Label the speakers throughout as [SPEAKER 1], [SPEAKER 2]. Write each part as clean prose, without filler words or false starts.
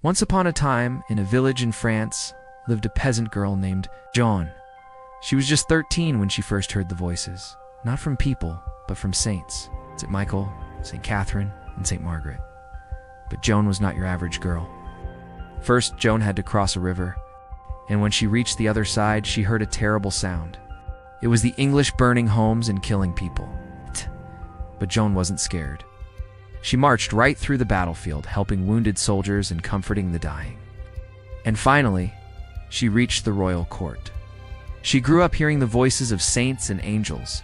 [SPEAKER 1] Once upon a time, in a village in France, lived a peasant girl named Joan. She was just 13 when she first heard the voices, not from people, but from saints. St. Michael, St. Catherine, and St. Margaret. But Joan was not your average girl. First, Joan had to cross a river, and when she reached the other side, she heard a terrible sound. It was the English burning homes and killing people. But Joan wasn't scared. She marched right through the battlefield, helping wounded soldiers and comforting the dying. And finally, she reached the royal court. She grew up hearing the voices of saints and angels.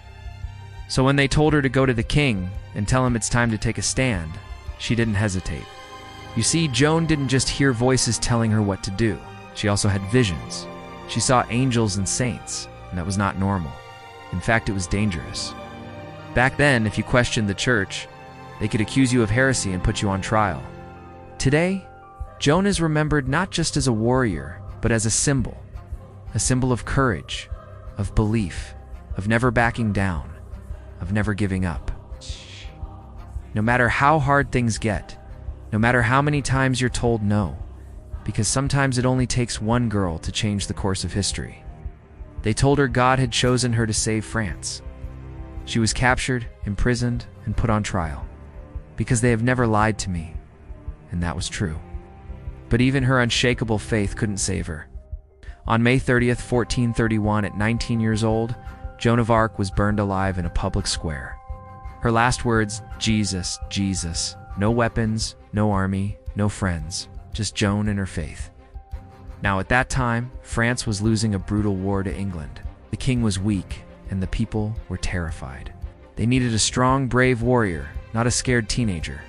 [SPEAKER 1] So when they told her to go to the king and tell him it's time to take a stand, she didn't hesitate. You see, Joan didn't just hear voices telling her what to do. She also had visions. She saw angels and saints, and that was not normal. In fact, it was dangerous. Back then, if you questioned the church, they could accuse you of heresy and put you on trial. Today, Joan is remembered not just as a warrior, but as a symbol of courage, of belief, of never backing down, of never giving up. No matter how hard things get, no matter how many times you're told no, because sometimes it only takes one girl to change the course of history. They told her God had chosen her to save France. She was captured, imprisoned, and put on trial, because they have never lied to me, and that was true. But even her unshakable faith couldn't save her. On May 30th, 1431, at 19 years old, Joan of Arc was burned alive in a public square. Her last words, "Jesus, Jesus," no weapons, no army, no friends, just Joan and her faith. Now at that time, France was losing a brutal war to England. The king was weak, and the people were terrified. They needed a strong, brave warrior, not a scared teenager.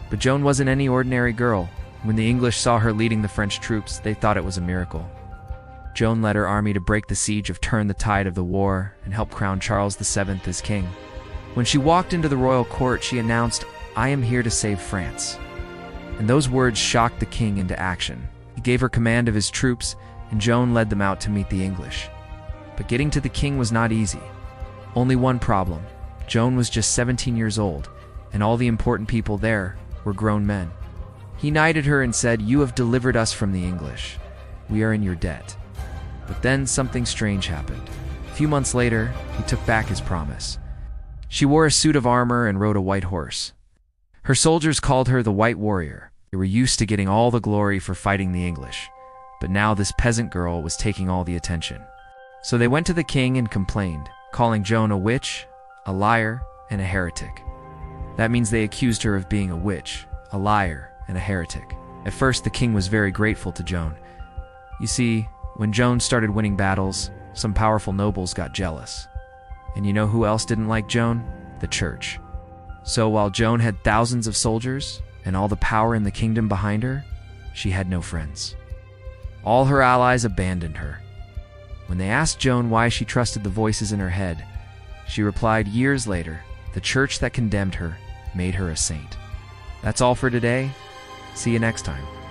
[SPEAKER 1] But Joan wasn't any ordinary girl. When the English saw her leading the French troops, they thought it was a miracle. Joan led her army to break the siege, turn the tide of the war, and help crown Charles VII as king. When she walked into the royal court, she announced, "I am here to save France." And those words shocked the king into action. He gave her command of his troops, and Joan led them out to meet the English. But getting to the king was not easy. Only one problem. Joan was just 17 years old, and all the important people there were grown men. He knighted her and said, "You have delivered us from the English. We are in your debt." But then something strange happened. A few months later, he took back his promise. She wore a suit of armor and rode a white horse. Her soldiers called her the White Warrior. They were used to getting all the glory for fighting the English. But now this peasant girl was taking all the attention. So they went to the king and complained, calling Joan a witch, a liar, and a heretic. That means they accused her of being a witch, a liar, and a heretic. At first, the king was very grateful to Joan. You see, when Joan started winning battles, some powerful nobles got jealous. And you know who else didn't like Joan? The church. So while Joan had thousands of soldiers and all the power in the kingdom behind her, she had no friends. All her allies abandoned her. When they asked Joan why she trusted the voices in her head, she replied years later, the church that condemned her made her a saint. That's all for today. See you next time.